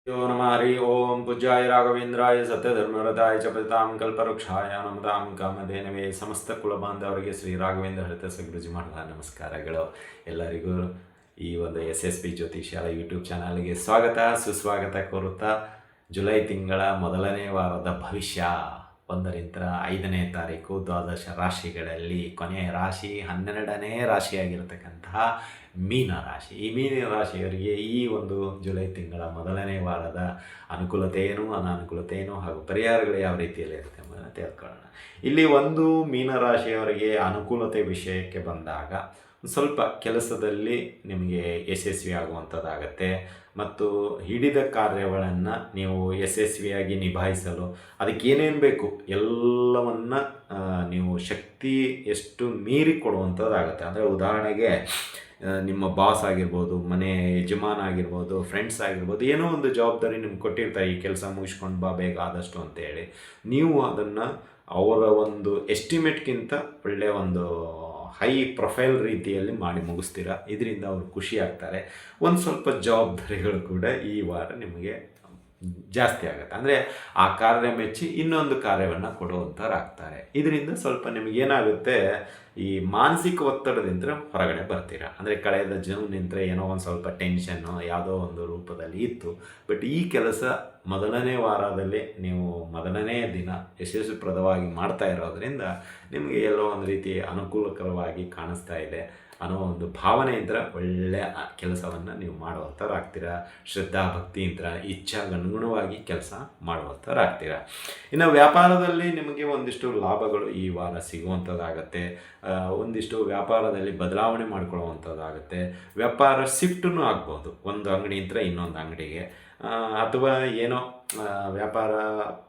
यो नमः हरि ओम पूज्याय राघवेंद्राय सत्यधर्मरताय च पतितां कल्पवृक्षाಯ ನಮತಾಂ ಕಾಮಧೇನವೇ ಸಮಸ್ತ ಕುಲಬಾಂಧವರಿಗೆ ಶ್ರೀ ರಾಘವೇಂದ್ರ ಹರಿತ ಗುರುಜಿ ಮಾಡುವ ನಮಸ್ಕಾರಗಳು. ಎಲ್ಲರಿಗೂ ಈ ಒಂದು SSP ಜ್ಯೋತಿಷ್ಯಾಲಯ ಯೂಟ್ಯೂಬ್ ಚಾನಲ್ಗೆ ಸ್ವಾಗತ ಸುಸ್ವಾಗತ ಕೋರುತ್ತಾ ಜುಲೈ ತಿಂಗಳ ಮೊದಲನೇ ವಾರದ ಭವಿಷ್ಯ 1ರಿಂದ 5ನೇ ತಾರೀಕು ದ್ವಾದಶ ರಾಶಿಗಳಲ್ಲಿ ಕೊನೆಯ ರಾಶಿ 12ನೇ ರಾಶಿಯಾಗಿರ್ತಕ್ಕಂತಹ ಮೀನ ರಾಶಿ. ಈ ಮೀನ ರಾಶಿಯವರಿಗೆ ಈ ಒಂದು ಜುಲೈ ತಿಂಗಳ ಮೊದಲನೇ ವಾರದ ಅನುಕೂಲತೆ ಏನು, ಅನಾನುಕೂಲತೆ ಏನು ಹಾಗೂ ಪರಿಹಾರಗಳು ಯಾವ ರೀತಿಯಲ್ಲಿ ಇರುತ್ತೆ ಎಂಬುದನ್ನು ತಿಳ್ಕೊಳ್ಳೋಣ. ಇಲ್ಲಿ ಒಂದು ಮೀನ ರಾಶಿಯವರಿಗೆ ಅನುಕೂಲತೆ ವಿಷಯಕ್ಕೆ ಬಂದಾಗ ಸ್ವಲ್ಪ ಕೆಲಸದಲ್ಲಿ ನಿಮಗೆ ಯಶಸ್ವಿ ಆಗುವಂಥದ್ದಾಗತ್ತೆ ಮತ್ತು ಹಿಡಿದ ಕಾರ್ಯಗಳನ್ನು ನೀವು ಯಶಸ್ವಿಯಾಗಿ ನಿಭಾಯಿಸಲು ಅದಕ್ಕೆ ಏನೇನು ಬೇಕು ಎಲ್ಲವನ್ನು ನೀವು ಶಕ್ತಿ ಎಷ್ಟು ಮೀರಿ ಕೊಡುವಂಥದ್ದಾಗುತ್ತೆ. ಅಂದರೆ ಉದಾಹರಣೆಗೆ ನಿಮ್ಮ ಬಾಸ್ ಆಗಿರ್ಬೋದು, ಮನೆ ಯಜಮಾನ ಆಗಿರ್ಬೋದು, ಫ್ರೆಂಡ್ಸ್ ಆಗಿರ್ಬೋದು, ಏನೋ ಒಂದು ಜವಾಬ್ದಾರಿ ನಿಮ್ಗೆ ಕೊಟ್ಟಿರ್ತಾರೆ, ಈ ಕೆಲಸ ಮುಗಿಸ್ಕೊಂಡು ಬಾ ಬೇಗ ಆದಷ್ಟು ಅಂತೇಳಿ. ನೀವು ಅದನ್ನು ಅವರ ಒಂದು ಎಸ್ಟಿಮೇಟ್ಗಿಂತ ಒಳ್ಳೆಯ ಒಂದು ಹೈ ಪ್ರೊಫೈಲ್ ರೀತಿಯಲ್ಲಿ ಮಾಡಿ ಮುಗಿಸ್ತೀರ. ಇದರಿಂದ ಅವರು ಖುಷಿ ಆಗ್ತಾರೆ. ಒಂದು ಸ್ವಲ್ಪ ಜವಾಬ್ದಾರಿಗಳು ಕೂಡ ಈ ವಾರ ನಿಮಗೆ ಜಾಸ್ತಿ ಆಗುತ್ತೆ. ಅಂದರೆ ಆ ಕಾರ್ಯ ಮೆಚ್ಚಿ ಇನ್ನೊಂದು ಕಾರ್ಯವನ್ನು ಕೊಡುವಂಥವ್ರಾಗ್ತಾರೆ. ಇದರಿಂದ ಸ್ವಲ್ಪ ನಿಮಗೇನಾಗುತ್ತೆ, ಈ ಮಾನಸಿಕ ಒತ್ತಡದಿಂದ ಹೊರಗಡೆ ಬರ್ತೀರ. ಅಂದರೆ ಕಳೆದ ಜೀವನದಿಂದ ಏನೋ ಒಂದು ಸ್ವಲ್ಪ ಟೆನ್ಷನ್ನು ಯಾವುದೋ ಒಂದು ರೂಪದಲ್ಲಿ ಇತ್ತು. ಬಟ್ ಈ ಕೆಲಸ ಮೊದಲನೇ ವಾರದಲ್ಲಿ ನೀವು ಮೊದಲನೇ ದಿನ ಯಶಸ್ವಿಪ್ರದವಾಗಿ ಮಾಡ್ತಾ ಇರೋದರಿಂದ ನಿಮಗೆ ಎಲ್ಲೋ ಒಂದು ರೀತಿ ಅನುಕೂಲಕರವಾಗಿ ಕಾಣಿಸ್ತಾ ಇದೆ ಅನ್ನೋ ಒಂದು ಭಾವನೆ ಇದ್ದರೆ ಒಳ್ಳೆಯ ಕೆಲಸವನ್ನು ನೀವು ಮಾಡುವಂಥವ್ರಾಗ್ತೀರ. ಶ್ರದ್ಧಾ ಭಕ್ತಿಯಿಂದ ಇಚ್ಛಾಗನುಗುಣವಾಗಿ ಕೆಲಸ ಮಾಡುವಂಥವ್ರಾಗ್ತೀರ. ಇನ್ನು ವ್ಯಾಪಾರದಲ್ಲಿ ನಿಮಗೆ ಒಂದಿಷ್ಟು ಲಾಭಗಳು ಈ ವಾರ ಸಿಗುವಂಥದ್ದಾಗತ್ತೆ. ಒಂದಿಷ್ಟು ವ್ಯಾಪಾರದಲ್ಲಿ ಬದಲಾವಣೆ ಮಾಡ್ಕೊಳ್ಳುವಂಥದ್ದಾಗುತ್ತೆ. ವ್ಯಾಪಾರ ಶಿಫ್ಟೂ ಆಗ್ಬೋದು, ಒಂದು ಅಂಗಡಿಯಿಂದ ಇನ್ನೊಂದು ಅಂಗಡಿಗೆ, ಅಥವಾ ಏನೋ ವ್ಯಾಪಾರ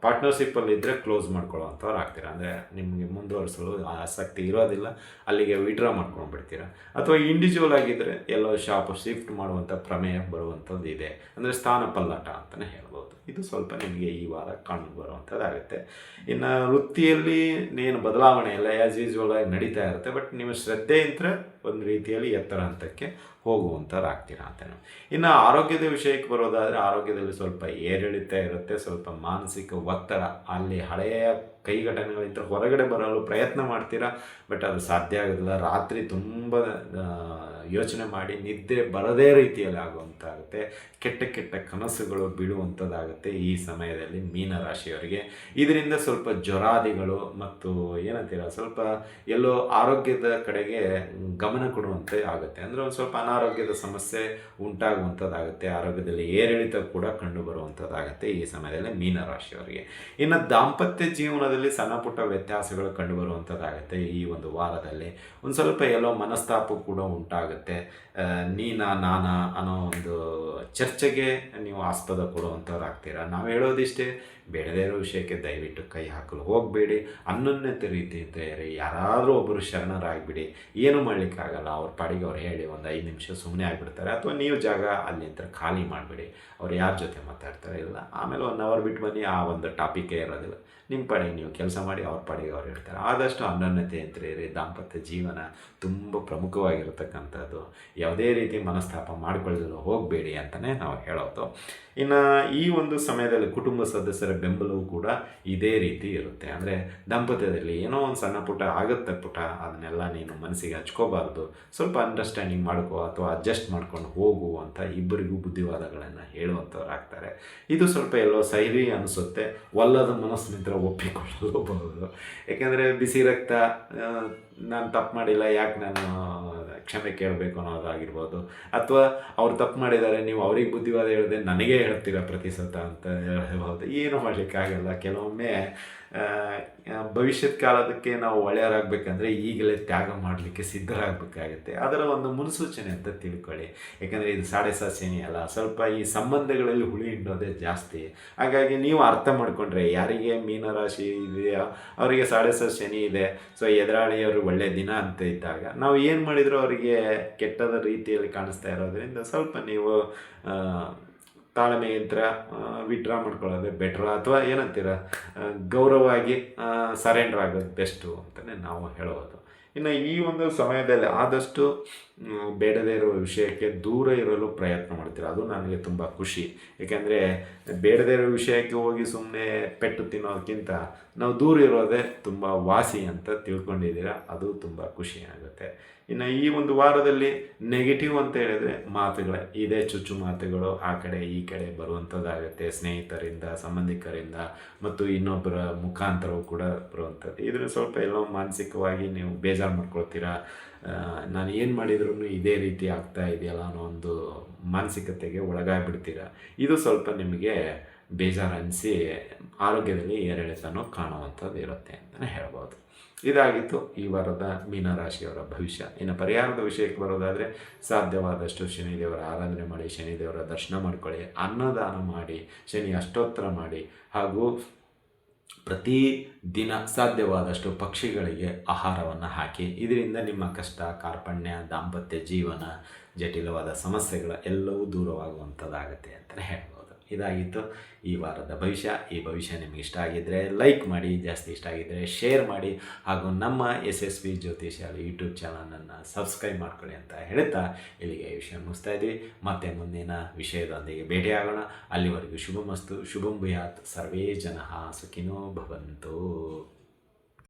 ಪಾರ್ಟ್ನರ್ಶಿಪ್ಪಲ್ಲಿ ಇದ್ದರೆ ಕ್ಲೋಸ್ ಮಾಡ್ಕೊಳ್ಳೋವಂಥವ್ರು ಆಗ್ತೀರ. ಅಂದರೆ ನಿಮಗೆ ಮುಂದುವರಿಸಲು ಆಸಕ್ತಿ ಇರೋದಿಲ್ಲ, ಅಲ್ಲಿಗೆ ವಿಡ್ರಾ ಮಾಡ್ಕೊಂಡ್ಬಿಡ್ತೀರ. ಅಥವಾ ಇಂಡಿವಿಜುವಲ್ ಆಗಿದ್ದರೆ ಎಲ್ಲೋ ಶಾಪ್ ಶಿಫ್ಟ್ ಮಾಡುವಂಥ ಪ್ರಮೇಯ ಬರುವಂಥದ್ದು ಇದೆ. ಅಂದರೆ ಸ್ಥಾನ ಪಲ್ಲಟ ಅಂತಲೇ ಹೇಳ್ಬೋದು. ಇದು ಸ್ವಲ್ಪ ನಿಮಗೆ ಈ ವಾರ ಕಂಡು ಬರುವಂಥದ್ದಾಗುತ್ತೆ. ಇನ್ನು ವೃತ್ತಿಯಲ್ಲಿ ಏನು ಬದಲಾವಣೆ ಎಲ್ಲ ಆ್ಯಸ್ ಯೂಸ್ವಲ್ ಆಗಿ ನಡೀತಾ ಇರುತ್ತೆ. ಬಟ್ ನೀವು ಶ್ರದ್ಧೆಯಿಂದ ಒಂದು ರೀತಿಯಲ್ಲಿ ಎತ್ತರ ಹಂತಕ್ಕೆ ಹೋಗುವಂಥವ್ರಾಗ್ತೀರ ಅಂತಲೇ. ಇನ್ನು ಆರೋಗ್ಯದ ವಿಷಯಕ್ಕೆ ಬರೋದಾದರೆ ಆರೋಗ್ಯದಲ್ಲಿ ಸ್ವಲ್ಪ ಏರಿಳಿತ ಇರುತ್ತೆ. ಸ್ವಲ್ಪ ಮಾನಸಿಕ ಒತ್ತಡ, ಅಲ್ಲಿ ಹಳೆಯ ಕೈಘಟನೆಗಳಿಂದ ಹೊರಗಡೆ ಬರಲು ಪ್ರಯತ್ನ ಮಾಡ್ತೀರಾ, ಬಟ್ ಅದು ಸಾಧ್ಯ ಆಗೋದಿಲ್ಲ. ರಾತ್ರಿ ತುಂಬ ಯೋಚನೆ ಮಾಡಿ ನಿದ್ದೆ ಬರದೇ ರೀತಿಯಲ್ಲಿ ಆಗುವಂತಾಗುತ್ತೆ. ಕೆಟ್ಟ ಕೆಟ್ಟ ಕನಸುಗಳು ಬೀಳುವಂಥದ್ದಾಗುತ್ತೆ ಈ ಸಮಯದಲ್ಲಿ ಮೀನ ರಾಶಿಯವರಿಗೆ. ಇದರಿಂದ ಸ್ವಲ್ಪ ಜ್ವರಾದಿಗಳು ಮತ್ತು ಏನಂತೀರ ಸ್ವಲ್ಪ ಎಲ್ಲೋ ಆರೋಗ್ಯದ ಕಡೆಗೆ ಗಮನ ಕೊಡುವಂತೆ ಆಗುತ್ತೆ. ಅಂದರೆ ಒಂದು ಸ್ವಲ್ಪ ಅನಾರೋಗ್ಯದ ಸಮಸ್ಯೆ ಉಂಟಾಗುವಂಥದ್ದಾಗುತ್ತೆ. ಆರೋಗ್ಯದಲ್ಲಿ ಏರಿಳಿತ ಕೂಡ ಕಂಡು ಬರುವಂಥದ್ದಾಗುತ್ತೆ ಈ ಸಮಯದಲ್ಲಿ ಮೀನ ರಾಶಿಯವರಿಗೆ. ಇನ್ನು ದಾಂಪತ್ಯ ಜೀವನದಲ್ಲಿ ಸಣ್ಣ ಪುಟ್ಟ ವ್ಯತ್ಯಾಸಗಳು ಕಂಡು ಬರುವಂಥದ್ದಾಗುತ್ತೆ ಈ ಒಂದು ವಾರದಲ್ಲಿ. ಒಂದು ಸ್ವಲ್ಪ ಎಲ್ಲೋ ಮನಸ್ತಾಪ ಕೂಡ ಉಂಟಾಗುತ್ತೆ. ನೀನಾ ನಾನಾ ಅನ್ನೋ ಒಂದು ಚರ್ಚೆಗೆ ನೀವು ಆಸ್ಪದ ಕೊಡುವಂಥವ್ರು ಆಗ್ತೀರಾ. ನಾವು ಹೇಳೋದಿಷ್ಟೇ, ಬೇಡದೇ ಇರೋ ವಿಷಯಕ್ಕೆ ದಯವಿಟ್ಟು ಕೈ ಹಾಕಲು ಹೋಗಬೇಡಿ. ಅನ್ಯೋನ್ಯತೆ ರೀತಿಯಿಂದ ಯಾರಾದರೂ ಒಬ್ಬರು ಶರಣರಾಗಿಬಿಡಿ. ಏನೂ ಮಾಡಲಿಕ್ಕಾಗಲ್ಲ. ಅವ್ರ ಪಾಡಿಗೆ ಅವ್ರು ಹೇಳಿ ಒಂದು 5 ನಿಮಿಷ ಸುಮ್ಮನೆ ಆಗಿಬಿಡ್ತಾರೆ. ಅಥವಾ ನೀವು ಜಾಗ ಅಲ್ಲಿಂದ ಖಾಲಿ ಮಾಡಿಬಿಡಿ. ಅವ್ರು ಯಾರ ಜೊತೆ ಮಾತಾಡ್ತಾರೆ ಇಲ್ಲ, ಆಮೇಲೆ 1 ಅವರ್ ಬಿಟ್ಟು ಬನ್ನಿ, ಆ ಒಂದು ಟಾಪಿಕೇ ಇರೋದಿಲ್ಲ. ನಿಮ್ಮ ಪಾಡಿಗೆ ನೀವು ಕೆಲಸ ಮಾಡಿ, ಅವ್ರ ಪಾಡಿಗೆ ಅವ್ರು ಹೇಳ್ತಾರೆ. ಆದಷ್ಟು ಅನ್ಯೋನ್ಯತೆ ಅಂತ ಇರಿ. ದಾಂಪತ್ಯ ಜೀವನ ತುಂಬ ಪ್ರಮುಖವಾಗಿರತಕ್ಕಂಥದ್ದು. ಯಾವುದೇ ರೀತಿ ಮನಸ್ತಾಪ ಮಾಡಿಕೊಳ್ಳಲು ಹೋಗಬೇಡಿ ಅಂತಲೇ ನಾವು ಹೇಳೋದು. ಇನ್ನು ಈ ಒಂದು ಸಮಯದಲ್ಲಿ ಕುಟುಂಬ ಸದಸ್ಯರ ಬೆಂಬಲವೂ ಕೂಡ ಇದೇ ರೀತಿ ಇರುತ್ತೆ. ಅಂದರೆ ದಾಂಪತ್ಯದಲ್ಲಿ ಏನೋ ಒಂದು ಸಣ್ಣ ಪುಟ್ಟ ಆಗುತ್ತೆ ಪುಟ, ಅದನ್ನೆಲ್ಲ ನೀನು ಮನಸ್ಸಿಗೆ ಹಚ್ಕೋಬಾರ್ದು. ಸ್ವಲ್ಪ ಅಂಡರ್ಸ್ಟ್ಯಾಂಡಿಂಗ್ ಮಾಡ್ಕೋ ಅಥವಾ ಅಡ್ಜಸ್ಟ್ ಮಾಡ್ಕೊಂಡು ಹೋಗು ಅಂತ ಇಬ್ಬರಿಗೂ ಬುದ್ಧಿವಾದಗಳನ್ನು ಹೇಳುವಂಥವ್ರು ಆಗ್ತಾರೆ. ಇದು ಸ್ವಲ್ಪ ಎಲ್ಲೋ ಸೈರಿ ಅನಿಸುತ್ತೆ. ಒಲ್ಲದ ಮನಸ್ಸಿನಿಂದ ಒಪ್ಪಿಕೊಳ್ಳಬಹುದು. ಯಾಕೆಂದರೆ ಬಿಸಿ ರಕ್ತ, ನಾನು ತಪ್ಪು ಮಾಡಿಲ್ಲ, ಯಾಕೆ ನಾನು ಕ್ಷಮೆ ಕೇಳಬೇಕು ಅನ್ನೋದಾಗಿರ್ಬೋದು. ಅಥವಾ ಅವ್ರು ತಪ್ಪು ಮಾಡಿದ್ದಾರೆ, ನೀವು ಅವ್ರಿಗೆ ಬುದ್ಧಿವಾದ ಹೇಳಿದೆ ನನಗೇ ಹೇಳ್ತೀರ ಪ್ರತಿ ಸತ ಅಂತ ಹೇಳ್ಬೋದು. ಏನು ಮಾಡಲಿಕ್ಕಾಗಲ್ಲ. ಕೆಲವೊಮ್ಮೆ ಭವಿಷ್ಯದ ಕಾಲದಕ್ಕೆ ನಾವು ಒಳ್ಳೆಯರಾಗಬೇಕಂದ್ರೆ ಈಗಲೇ ತ್ಯಾಗ ಮಾಡಲಿಕ್ಕೆ ಸಿದ್ಧರಾಗಬೇಕಾಗತ್ತೆ. ಅದರ ಒಂದು ಮುನ್ಸೂಚನೆ ಅಂತ ತಿಳ್ಕೊಳ್ಳಿ. ಯಾಕಂದರೆ ಇದು 7.5 ಶನಿ ಅಲ್ಲ, ಸ್ವಲ್ಪ ಈ ಸಂಬಂಧಗಳಲ್ಲಿ ಹುಳಿ ಹಿಂಡೋದೇ ಜಾಸ್ತಿ. ಹಾಗಾಗಿ ನೀವು ಅರ್ಥ ಮಾಡಿಕೊಂಡ್ರೆ, ಯಾರಿಗೆ ಮೀನರಾಶಿ ಇದೆಯೋ ಅವರಿಗೆ 7.5 ಶನಿ ಇದೆ, ಸೊ ಎದುರಾಳಿಯವರು ಒಳ್ಳೆಯ ದಿನ ಅಂತ ಇದ್ದಾಗ ನಾವು ಏನು ಮಾಡಿದರೂ ಅವರಿಗೆ ಕೆಟ್ಟದ ರೀತಿಯಲ್ಲಿ ಕಾಣಿಸ್ತಾ ಇರೋದ್ರಿಂದ ಸ್ವಲ್ಪ ನೀವು ತಾಳ್ಮೆಯಿಂದ ವಿಡ್ರಾ ಮಾಡ್ಕೊಳ್ಳೋದೇ ಬೆಟ್ರ್. ಅಥವಾ ಏನಂತೀರ, ಗೌರವವಾಗಿ ಸರೆಂಡರ್ ಆಗೋದು ಬೆಸ್ಟು ಅಂತಲೇ ನಾವು ಹೇಳೋದು. ಇನ್ನು ಈ ಒಂದು ಸಮಯದಲ್ಲಿ ಆದಷ್ಟು ಬೇಡದೇ ಇರುವ ವಿಷಯಕ್ಕೆ ದೂರ ಇರಲು ಪ್ರಯತ್ನ ಮಾಡ್ತೀರ, ಅದು ನನಗೆ ತುಂಬ ಖುಷಿ. ಏಕೆಂದರೆ ಬೇಡದೇ ಇರೋ ವಿಷಯಕ್ಕೆ ಹೋಗಿ ಸುಮ್ಮನೆ ಪೆಟ್ಟು ತಿನ್ನೋದಕ್ಕಿಂತ ನಾವು ದೂರ ಇರೋದೇ ತುಂಬ ವಾಸಿ ಅಂತ ತಿಳ್ಕೊಂಡಿದ್ದೀರ, ಅದು ತುಂಬ ಖುಷಿ ಆಗುತ್ತೆ. ಇನ್ನು ಈ ಒಂದು ವಾರದಲ್ಲಿ ನೆಗೆಟಿವ್ ಅಂತ ಹೇಳಿದರೆ ಮಾತುಗಳೇ, ಇದೇ ಚುಚ್ಚು ಮಾತುಗಳು ಆ ಕಡೆ ಈ ಕಡೆ ಬರುವಂಥದ್ದಾಗುತ್ತೆ, ಸ್ನೇಹಿತರಿಂದ, ಸಂಬಂಧಿಕರಿಂದ ಮತ್ತು ಇನ್ನೊಬ್ಬರ ಮುಖಾಂತರವೂ ಕೂಡ ಬರುವಂಥದ್ದು. ಇದನ್ನು ಸ್ವಲ್ಪ ಎಲ್ಲೋ ಮಾನಸಿಕವಾಗಿ ನೀವು ಬೇಜಾರು ಮಾಡ್ಕೊಳ್ತೀರಾ, ನಾನು ಏನು ಮಾಡಿದ್ರೂ ಇದೇ ರೀತಿ ಆಗ್ತಾ ಇದೆಯಲ್ಲ ಅನ್ನೋ ಒಂದು ಮಾನಸಿಕತೆಗೆ ಒಳಗಾಗ್ಬಿಡ್ತೀರ. ಇದು ಸ್ವಲ್ಪ ನಿಮಗೆ ಬೇಜಾರು ಅನಿಸಿ ಆರೋಗ್ಯದಲ್ಲಿ ಏರಿಳಿತನೂ ಕಾಣುವಂಥದ್ದು ಇರುತ್ತೆ ಅಂತಲೇ ಹೇಳ್ಬೋದು. ಇದಾಗಿತ್ತು ಈ ವಾರದ ಮೀನರಾಶಿಯವರ ಭವಿಷ್ಯ. ಇನ್ನು ಪರಿಹಾರದ ವಿಷಯಕ್ಕೆ ಬರೋದಾದರೆ ಸಾಧ್ಯವಾದಷ್ಟು ಶನಿದೇವರ ಆರಾಧನೆ ಮಾಡಿ, ಶನಿದೇವರ ದರ್ಶನ ಮಾಡ್ಕೊಳ್ಳಿ, ಅನ್ನದಾನ ಮಾಡಿ, ಶನಿ ಅಷ್ಟೋತ್ತರ ಮಾಡಿ, ಹಾಗೂ ಪ್ರತಿ ದಿನ ಸಾಧ್ಯವಾದಷ್ಟು ಪಕ್ಷಿಗಳಿಗೆ ಆಹಾರವನ್ನು ಹಾಕಿ. ಇದರಿಂದ ನಿಮ್ಮ ಕಷ್ಟ, ಕಾರ್ಪಣ್ಯ, ದಾಂಪತ್ಯ ಜೀವನ, ಜಟಿಲವಾದ ಸಮಸ್ಯೆಗಳ ಎಲ್ಲವೂ ದೂರವಾಗುವಂಥದ್ದಾಗುತ್ತೆ ಅಂತಲೇ ಹೇಳ್ಬೋದು. ಇದಾಗಿತ್ತು ಈ ವಾರದ ಭವಿಷ್ಯ. ಈ ಭವಿಷ್ಯ ನಿಮಗೆ ಇಷ್ಟ ಆಗಿದ್ದರೆ ಲೈಕ್ ಮಾಡಿ, ಜಾಸ್ತಿ ಇಷ್ಟ ಆಗಿದ್ದರೆ ಶೇರ್ ಮಾಡಿ, ಹಾಗೂ ನಮ್ಮ SSV ಜ್ಯೋತಿಷ್ಯಾಲಯ ಯೂಟ್ಯೂಬ್ ಚಾನಲನ್ನು ಸಬ್ಸ್ಕ್ರೈಬ್ ಮಾಡ್ಕೊಳ್ಳಿ ಅಂತ ಹೇಳ್ತಾ ಇಲ್ಲಿಗೆ ಈ ವಿಷಯ ಮುಗಿಸ್ತಾ ಇದ್ವಿ. ಮತ್ತೆ ಮುಂದಿನ ವಿಷಯದೊಂದಿಗೆ ಭೇಟಿಯಾಗೋಣ. ಅಲ್ಲಿವರೆಗೂ ಶುಭಮಸ್ತು, ಶುಭಂ ಭೂಯಾತ್, ಸರ್ವೇ ಜನಃ ಸುಖಿನೋ ಭವಂತು.